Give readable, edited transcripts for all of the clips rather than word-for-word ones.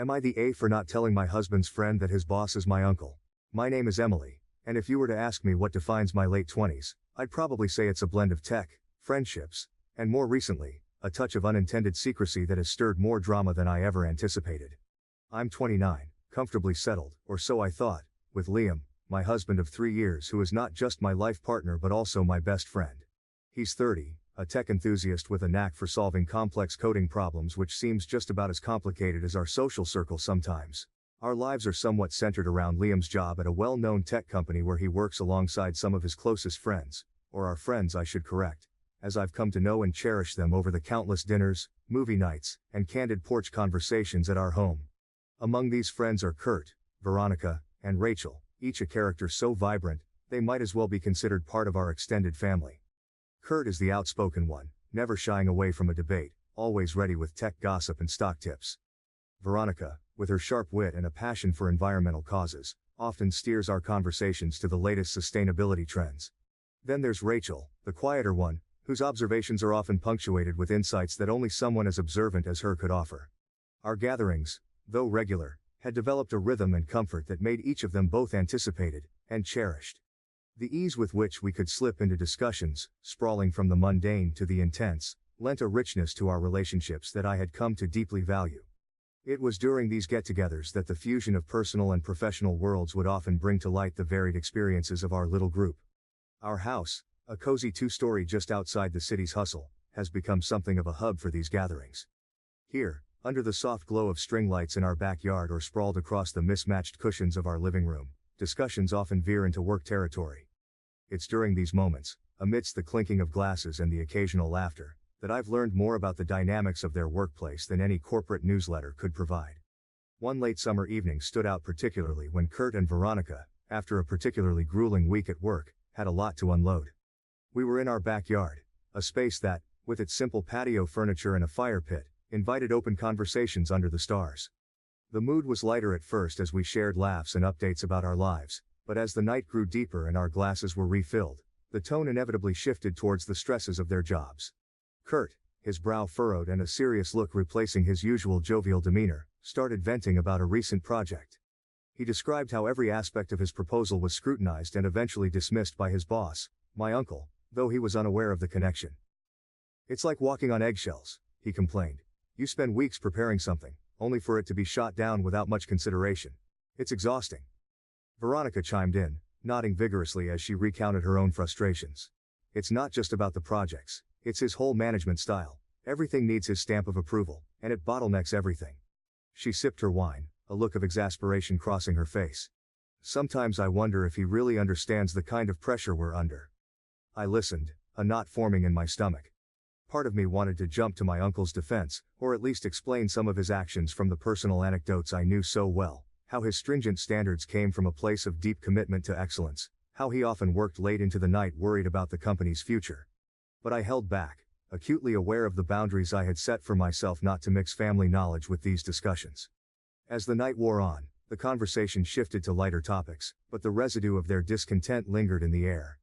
Am I the A for not telling my husband's friend that his boss is my uncle? My name is Emily, and if you were to ask me what defines my late 20s, I'd probably say it's a blend of tech, friendships, and more recently, a touch of unintended secrecy that has stirred more drama than I ever anticipated. I'm 29, comfortably settled, or so I thought, with Liam, my husband of 3 years who is not just my life partner but also my best friend. He's 30, a tech enthusiast with a knack for solving complex coding problems which seems just about as complicated as our social circle sometimes. Our lives are somewhat centered around Liam's job at a well-known tech company where he works alongside some of his closest friends, or our friends I should correct, as I've come to know and cherish them over the countless dinners, movie nights, and candid porch conversations at our home. Among these friends are Kurt, Veronica, and Rachel, each a character so vibrant, they might as well be considered part of our extended family. Kurt is the outspoken one, never shying away from a debate, always ready with tech gossip and stock tips. Veronica, with her sharp wit and a passion for environmental causes, often steers our conversations to the latest sustainability trends. Then there's Rachel, the quieter one, whose observations are often punctuated with insights that only someone as observant as her could offer. Our gatherings, though regular, had developed a rhythm and comfort that made each of them both anticipated and cherished. The ease with which we could slip into discussions, sprawling from the mundane to the intense, lent a richness to our relationships that I had come to deeply value. It was during these get-togethers that the fusion of personal and professional worlds would often bring to light the varied experiences of our little group. Our house, a cozy 2-story just outside the city's hustle, has become something of a hub for these gatherings. Here, under the soft glow of string lights in our backyard or sprawled across the mismatched cushions of our living room, discussions often veer into work territory. It's during these moments, amidst the clinking of glasses and the occasional laughter, that I've learned more about the dynamics of their workplace than any corporate newsletter could provide. One late summer evening stood out particularly when Kurt and Veronica, after a particularly grueling week at work, had a lot to unload. We were in our backyard, a space that, with its simple patio furniture and a fire pit, invited open conversations under the stars. The mood was lighter at first as we shared laughs and updates about our lives, but as the night grew deeper and our glasses were refilled, the tone inevitably shifted towards the stresses of their jobs. Kurt, his brow furrowed and a serious look replacing his usual jovial demeanor, started venting about a recent project. He described how every aspect of his proposal was scrutinized and eventually dismissed by his boss, my uncle, though he was unaware of the connection. "It's like walking on eggshells," he complained. "You spend weeks preparing something, only for it to be shot down without much consideration. It's exhausting." Veronica chimed in, nodding vigorously as she recounted her own frustrations. "It's not just about the projects, it's his whole management style. Everything needs his stamp of approval, and it bottlenecks everything." She sipped her wine, a look of exasperation crossing her face. "Sometimes I wonder if he really understands the kind of pressure we're under." I listened, a knot forming in my stomach. Part of me wanted to jump to my uncle's defense, or at least explain some of his actions from the personal anecdotes I knew so well, how his stringent standards came from a place of deep commitment to excellence, how he often worked late into the night worried about the company's future. But I held back, acutely aware of the boundaries I had set for myself not to mix family knowledge with these discussions. As the night wore on, the conversation shifted to lighter topics, but the residue of their discontent lingered in the air.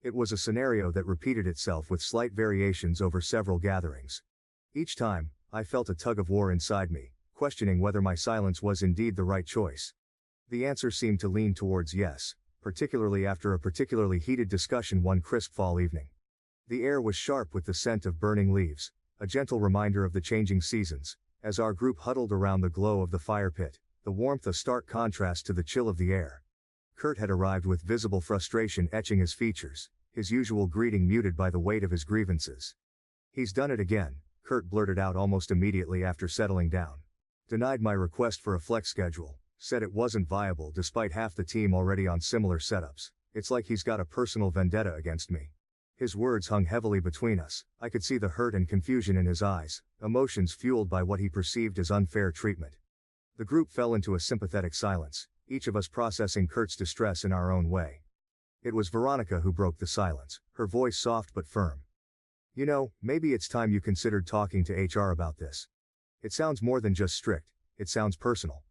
It was a scenario that repeated itself with slight variations over several gatherings. Each time, I felt a tug-of-war inside me, questioning whether my silence was indeed the right choice. The answer seemed to lean towards yes, particularly after a particularly heated discussion one crisp fall evening. The air was sharp with the scent of burning leaves, a gentle reminder of the changing seasons, as our group huddled around the glow of the fire pit, the warmth a stark contrast to the chill of the air. Kurt had arrived with visible frustration etching his features, his usual greeting muted by the weight of his grievances. "He's done it again," Kurt blurted out almost immediately after settling down. "Denied my request for a flex schedule, said it wasn't viable despite half the team already on similar setups. It's like he's got a personal vendetta against me." His words hung heavily between us. I could see the hurt and confusion in his eyes, emotions fueled by what he perceived as unfair treatment. The group fell into a sympathetic silence, each of us processing Kurt's distress in our own way. It was Veronica who broke the silence, her voice soft but firm. "You know, maybe it's time you considered talking to HR about this. It sounds more than just strict, it sounds personal."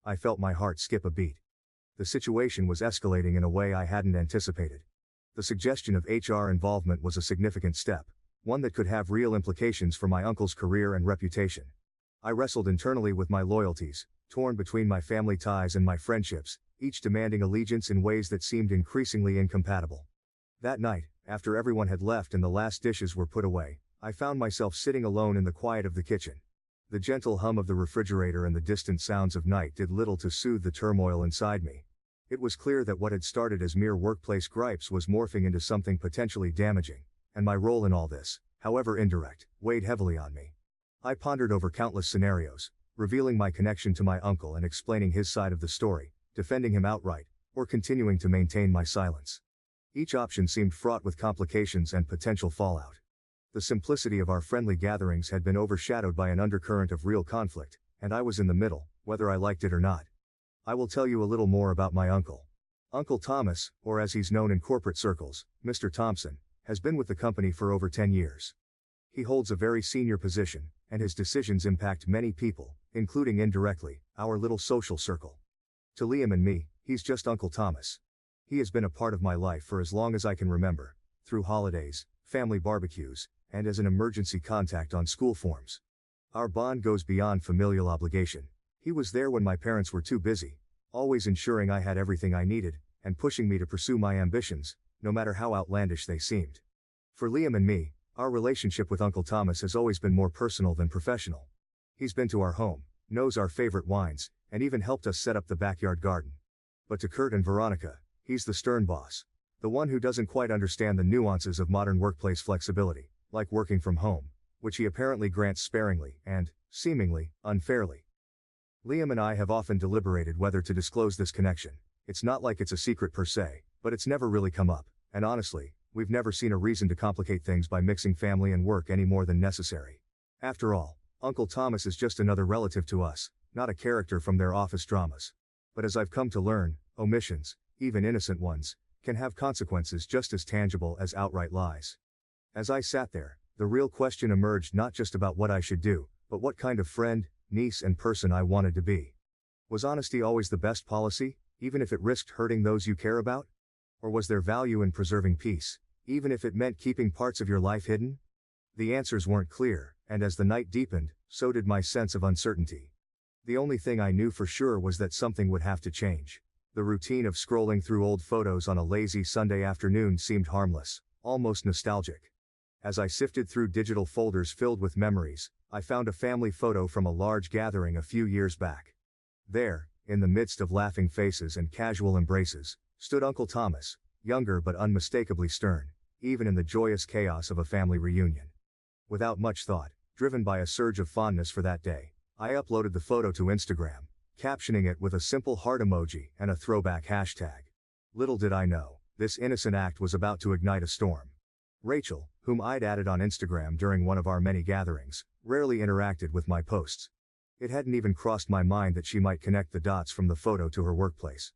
I felt my heart skip a beat. The situation was escalating in a way I hadn't anticipated. The suggestion of HR involvement was a significant step, one that could have real implications for my uncle's career and reputation. I wrestled internally with my loyalties, torn between my family ties and my friendships, each demanding allegiance in ways that seemed increasingly incompatible. That night, after everyone had left and the last dishes were put away, I found myself sitting alone in the quiet of the kitchen. The gentle hum of the refrigerator and the distant sounds of night did little to soothe the turmoil inside me. It was clear that what had started as mere workplace gripes was morphing into something potentially damaging, and my role in all this, however indirect, weighed heavily on me. I pondered over countless scenarios, revealing my connection to my uncle and explaining his side of the story, defending him outright, or continuing to maintain my silence. Each option seemed fraught with complications and potential fallout. The simplicity of our friendly gatherings had been overshadowed by an undercurrent of real conflict, and I was in the middle, whether I liked it or not. I will tell you a little more about my uncle. Uncle Thomas, or as he's known in corporate circles, Mr. Thompson, has been with the company for over 10 years. He holds a very senior position, and his decisions impact many people, including indirectly, our little social circle. To Liam and me, he's just Uncle Thomas. He has been a part of my life for as long as I can remember, through holidays, family barbecues, and as an emergency contact on school forms. Our bond goes beyond familial obligation. He was there when my parents were too busy, always ensuring I had everything I needed, and pushing me to pursue my ambitions, no matter how outlandish they seemed. For Liam and me, our relationship with Uncle Thomas has always been more personal than professional. He's been to our home, knows our favorite wines, and even helped us set up the backyard garden. But to Kurt and Veronica, he's the stern boss. The one who doesn't quite understand the nuances of modern workplace flexibility, like working from home, which he apparently grants sparingly and, seemingly, unfairly. Liam and I have often deliberated whether to disclose this connection. It's not like it's a secret per se, but it's never really come up, and honestly, we've never seen a reason to complicate things by mixing family and work any more than necessary. After all, Uncle Thomas is just another relative to us, not a character from their office dramas. But as I've come to learn, omissions, even innocent ones, can have consequences just as tangible as outright lies. As I sat there, the real question emerged not just about what I should do, but what kind of friend, niece and person I wanted to be. Was honesty always the best policy, even if it risked hurting those you care about? Or was there value in preserving peace, even if it meant keeping parts of your life hidden? The answers weren't clear, and as the night deepened, so did my sense of uncertainty. The only thing I knew for sure was that something would have to change. The routine of scrolling through old photos on a lazy Sunday afternoon seemed harmless, almost nostalgic. As I sifted through digital folders filled with memories, I found a family photo from a large gathering a few years back. There, in the midst of laughing faces and casual embraces, stood Uncle Thomas, younger but unmistakably stern, even in the joyous chaos of a family reunion. Without much thought, driven by a surge of fondness for that day, I uploaded the photo to Instagram, captioning it with a simple heart emoji and a throwback hashtag. Little did I know, this innocent act was about to ignite a storm. Rachel, whom I'd added on Instagram during one of our many gatherings, rarely interacted with my posts. It hadn't even crossed my mind that she might connect the dots from the photo to her workplace.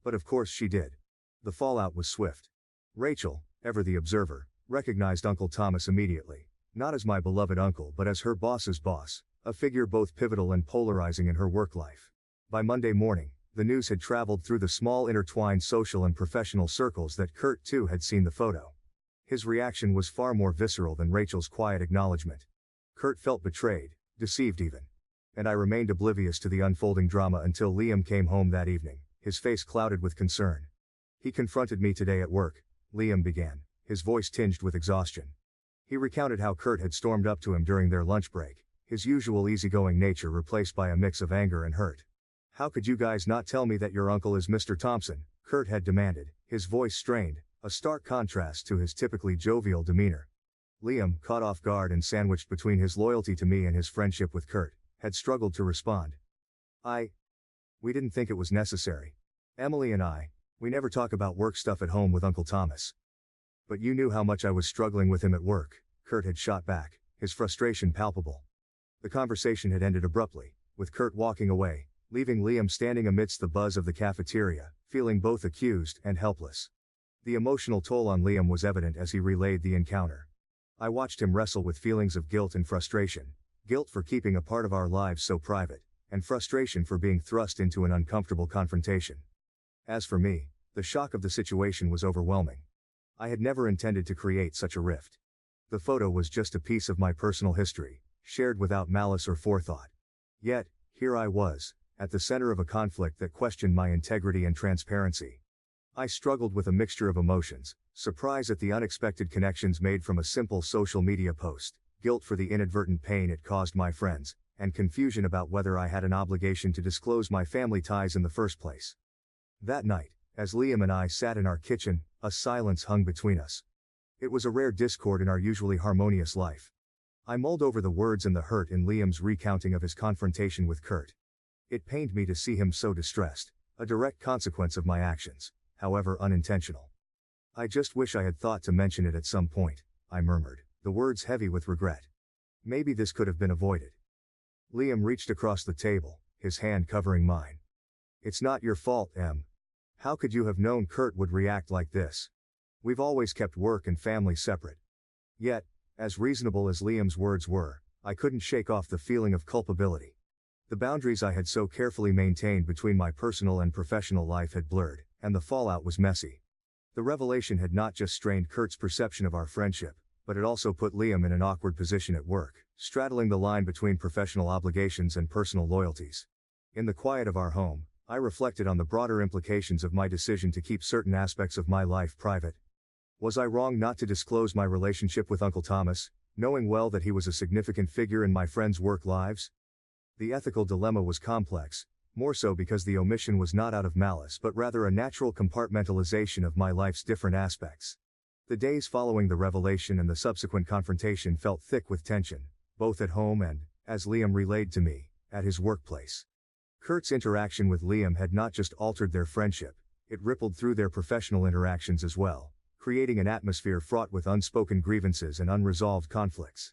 But of course she did. The fallout was swift. Rachel, ever the observer, recognized Uncle Thomas immediately, not as my beloved uncle but as her boss's boss, a figure both pivotal and polarizing in her work life. By Monday morning, the news had traveled through the small intertwined social and professional circles that Kurt too had seen the photo. His reaction was far more visceral than Rachel's quiet acknowledgement. Kurt felt betrayed, deceived even. And I remained oblivious to the unfolding drama until Liam came home that evening, his face clouded with concern. He confronted me today at work, Liam began, his voice tinged with exhaustion. He recounted how Kurt had stormed up to him during their lunch break, his usual easygoing nature replaced by a mix of anger and hurt. "How could you guys not tell me that your uncle is Mr. Thompson?" Kurt had demanded, his voice strained, a stark contrast to his typically jovial demeanor. Liam, caught off guard and sandwiched between his loyalty to me and his friendship with Kurt, had struggled to respond. We didn't think it was necessary. Emily and we never talk about work stuff at home with Uncle Thomas. But you knew how much I was struggling with him at work, Kurt had shot back, his frustration palpable. The conversation had ended abruptly, with Kurt walking away, leaving Liam standing amidst the buzz of the cafeteria, feeling both accused and helpless. The emotional toll on Liam was evident as he relayed the encounter. I watched him wrestle with feelings of guilt and frustration, guilt for keeping a part of our lives so private, and frustration for being thrust into an uncomfortable confrontation. As for me, the shock of the situation was overwhelming. I had never intended to create such a rift. The photo was just a piece of my personal history, shared without malice or forethought. Yet, here I was, at the center of a conflict that questioned my integrity and transparency. I struggled with a mixture of emotions: surprise at the unexpected connections made from a simple social media post, guilt for the inadvertent pain it caused my friends, and confusion about whether I had an obligation to disclose my family ties in the first place. That night, as Liam and I sat in our kitchen, a silence hung between us. It was a rare discord in our usually harmonious life. I mulled over the words and the hurt in Liam's recounting of his confrontation with Kurt. It pained me to see him so distressed, a direct consequence of my actions, however unintentional. "I just wish I had thought to mention it at some point," I murmured, the words heavy with regret. "Maybe this could have been avoided." Liam reached across the table, his hand covering mine. "It's not your fault, Em. How could you have known Kurt would react like this? We've always kept work and family separate." Yet, as reasonable as Liam's words were, I couldn't shake off the feeling of culpability. The boundaries I had so carefully maintained between my personal and professional life had blurred, and the fallout was messy. The revelation had not just strained Kurt's perception of our friendship, but it also put Liam in an awkward position at work, straddling the line between professional obligations and personal loyalties. In the quiet of our home, I reflected on the broader implications of my decision to keep certain aspects of my life private. Was I wrong not to disclose my relationship with Uncle Thomas, knowing well that he was a significant figure in my friends' work lives? The ethical dilemma was complex, more so because the omission was not out of malice but rather a natural compartmentalization of my life's different aspects. The days following the revelation and the subsequent confrontation felt thick with tension, both at home and, as Liam relayed to me, at his workplace. Kurt's interaction with Liam had not just altered their friendship, it rippled through their professional interactions as well, creating an atmosphere fraught with unspoken grievances and unresolved conflicts.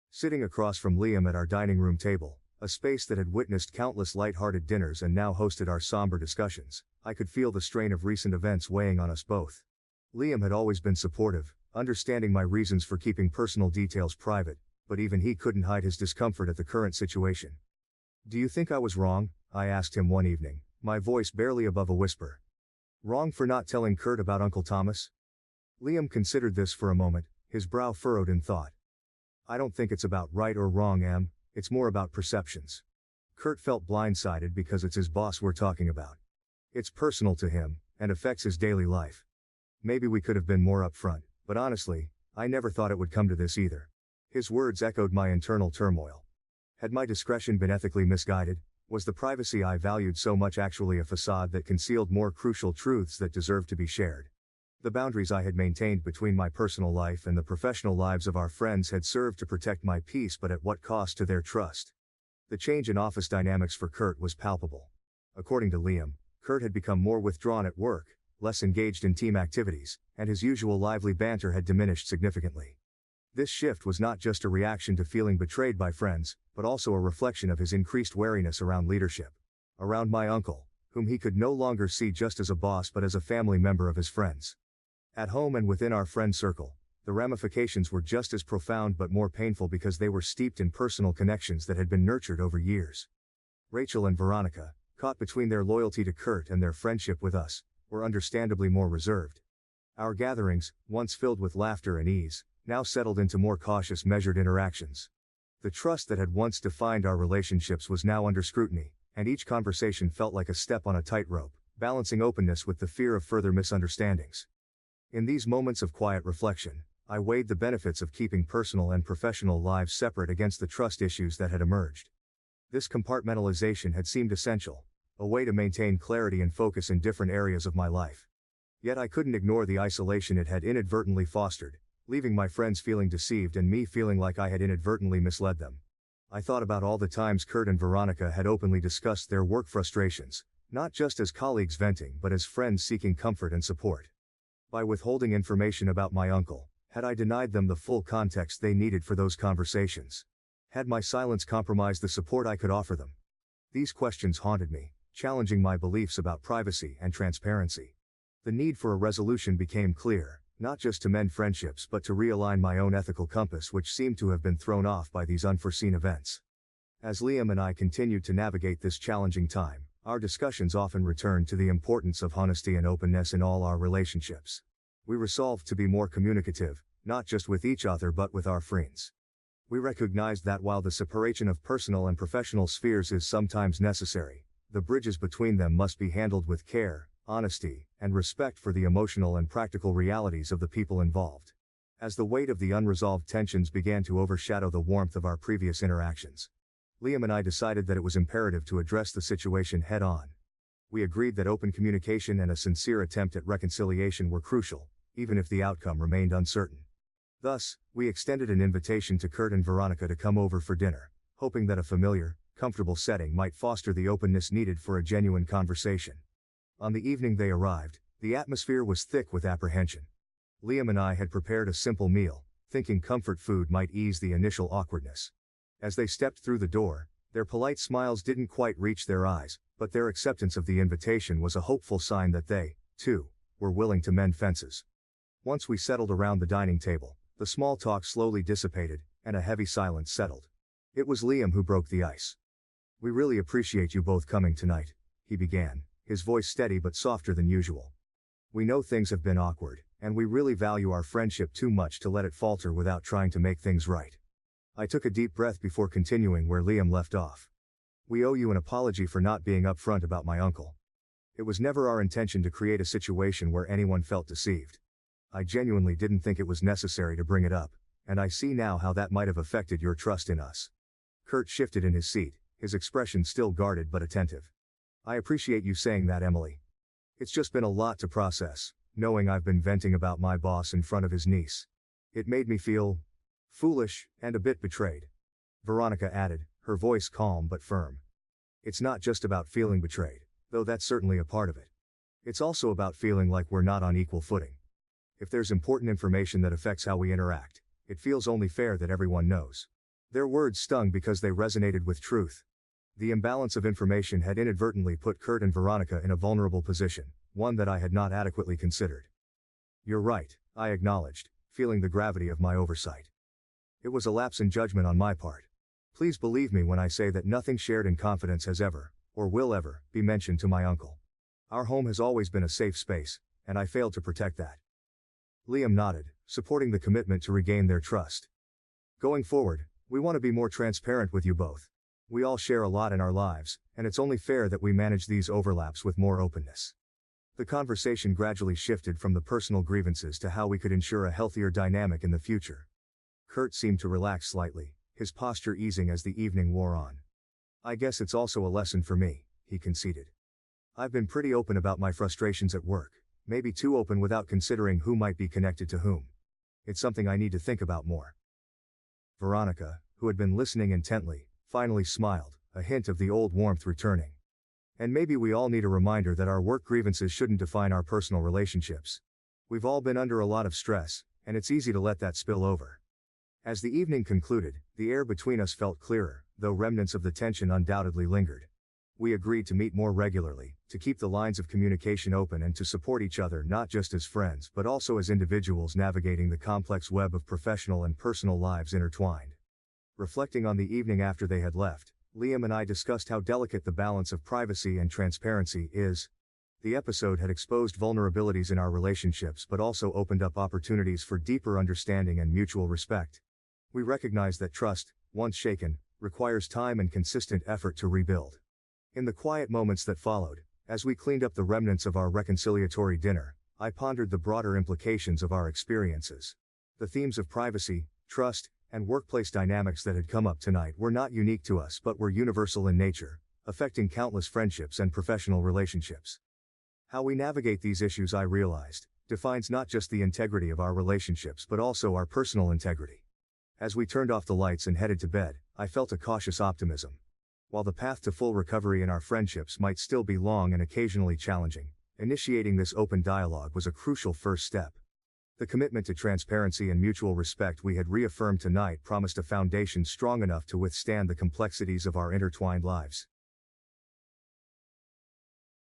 Sitting across from Liam at our dining room table, a space that had witnessed countless light-hearted dinners and now hosted our somber discussions, I could feel the strain of recent events weighing on us both. Liam had always been supportive, understanding my reasons for keeping personal details private, but even he couldn't hide his discomfort at the current situation. "Do you think I was wrong?" I asked him one evening, my voice barely above a whisper. "Wrong for not telling Kurt about Uncle Thomas?" Liam considered this for a moment, his brow furrowed in thought. "I don't think it's about right or wrong, Em, it's more about perceptions. Kurt felt blindsided because it's his boss we're talking about. It's personal to him, and affects his daily life. Maybe we could have been more upfront, but honestly, I never thought it would come to this either." His words echoed my internal turmoil. Had my discretion been ethically misguided? Was the privacy I valued so much actually a facade that concealed more crucial truths that deserved to be shared? The boundaries I had maintained between my personal life and the professional lives of our friends had served to protect my peace, but at what cost to their trust? The change in office dynamics for Kurt was palpable. According to Liam, Kurt had become more withdrawn at work, less engaged in team activities, and his usual lively banter had diminished significantly. This shift was not just a reaction to feeling betrayed by friends, but also a reflection of his increased wariness around leadership. Around my uncle, whom he could no longer see just as a boss but as a family member of his friends. At home and within our friend circle, the ramifications were just as profound but more painful because they were steeped in personal connections that had been nurtured over years. Rachel and Veronica, caught between their loyalty to Kurt and their friendship with us, were understandably more reserved. Our gatherings, once filled with laughter and ease, now settled into more cautious, measured interactions. The trust that had once defined our relationships was now under scrutiny, and each conversation felt like a step on a tightrope, balancing openness with the fear of further misunderstandings. In these moments of quiet reflection, I weighed the benefits of keeping personal and professional lives separate against the trust issues that had emerged. This compartmentalization had seemed essential, a way to maintain clarity and focus in different areas of my life. Yet I couldn't ignore the isolation it had inadvertently fostered, leaving my friends feeling deceived and me feeling like I had inadvertently misled them. I thought about all the times Kurt and Veronica had openly discussed their work frustrations, not just as colleagues venting but as friends seeking comfort and support. By withholding information about my uncle, had I denied them the full context they needed for those conversations? Had my silence compromised the support I could offer them? These questions haunted me, challenging my beliefs about privacy and transparency. The need for a resolution became clear, not just to mend friendships but to realign my own ethical compass, which seemed to have been thrown off by these unforeseen events. As Liam and I continued to navigate this challenging time, our discussions often returned to the importance of honesty and openness in all our relationships. We resolved to be more communicative, not just with each other but with our friends. We recognized that while the separation of personal and professional spheres is sometimes necessary, The bridges between them must be handled with care, honesty, and respect for the emotional and practical realities of the people involved. As the weight of the unresolved tensions began to overshadow the warmth of our previous interactions, Liam and I decided that it was imperative to address the situation head-on. We agreed that open communication and a sincere attempt at reconciliation were crucial, even if the outcome remained uncertain. Thus, we extended an invitation to Kurt and Veronica to come over for dinner, hoping that a familiar, comfortable setting might foster the openness needed for a genuine conversation. On the evening they arrived, the atmosphere was thick with apprehension. Liam and I had prepared a simple meal, thinking comfort food might ease the initial awkwardness. As they stepped through the door, their polite smiles didn't quite reach their eyes, but their acceptance of the invitation was a hopeful sign that they, too, were willing to mend fences. Once we settled around the dining table, the small talk slowly dissipated, and a heavy silence settled. It was Liam who broke the ice. "We really appreciate you both coming tonight," he began, his voice steady but softer than usual. "We know things have been awkward, and we really value our friendship too much to let it falter without trying to make things right." I took a deep breath before continuing where Liam left off. "We owe you an apology for not being upfront about my uncle. It was never our intention to create a situation where anyone felt deceived. I genuinely didn't think it was necessary to bring it up, and I see now how that might have affected your trust in us." Kurt shifted in his seat, his expression still guarded but attentive. "I appreciate you saying that, Emily. It's just been a lot to process, knowing I've been venting about my boss in front of his niece. It made me feel foolish and a bit betrayed." Veronica added, her voice calm but firm. "It's not just about feeling betrayed, though that's certainly a part of it. It's also about feeling like we're not on equal footing. If there's important information that affects how we interact, it feels only fair that everyone knows." Their words stung because they resonated with truth. The imbalance of information had inadvertently put Kurt and Veronica in a vulnerable position, one that I had not adequately considered. "You're right," I acknowledged, feeling the gravity of my oversight. "It was a lapse in judgment on my part. Please believe me when I say that nothing shared in confidence has ever, or will ever, be mentioned to my uncle. Our home has always been a safe space, and I failed to protect that." Liam nodded, supporting the commitment to regain their trust. "Going forward, we want to be more transparent with you both. We all share a lot in our lives, and it's only fair that we manage these overlaps with more openness." The conversation gradually shifted from the personal grievances to how we could ensure a healthier dynamic in the future. Kurt seemed to relax slightly, his posture easing as the evening wore on. "I guess it's also a lesson for me," he conceded. "I've been pretty open about my frustrations at work, maybe too open without considering who might be connected to whom. It's something I need to think about more." Veronica, who had been listening intently, finally smiled, a hint of the old warmth returning. "And maybe we all need a reminder that our work grievances shouldn't define our personal relationships. We've all been under a lot of stress, and it's easy to let that spill over." As the evening concluded, the air between us felt clearer, though remnants of the tension undoubtedly lingered. We agreed to meet more regularly, to keep the lines of communication open and to support each other not just as friends but also as individuals navigating the complex web of professional and personal lives intertwined. Reflecting on the evening after they had left, Liam and I discussed how delicate the balance of privacy and transparency is. The episode had exposed vulnerabilities in our relationships but also opened up opportunities for deeper understanding and mutual respect. We recognized that trust, once shaken, requires time and consistent effort to rebuild. In the quiet moments that followed, as we cleaned up the remnants of our reconciliatory dinner, I pondered the broader implications of our experiences. The themes of privacy, trust, and workplace dynamics that had come up tonight were not unique to us but were universal in nature, affecting countless friendships and professional relationships. How we navigate these issues, I realized, defines not just the integrity of our relationships but also our personal integrity. As we turned off the lights and headed to bed, I felt a cautious optimism. While the path to full recovery in our friendships might still be long and occasionally challenging, initiating this open dialogue was a crucial first step. The commitment to transparency and mutual respect we had reaffirmed tonight promised a foundation strong enough to withstand the complexities of our intertwined lives.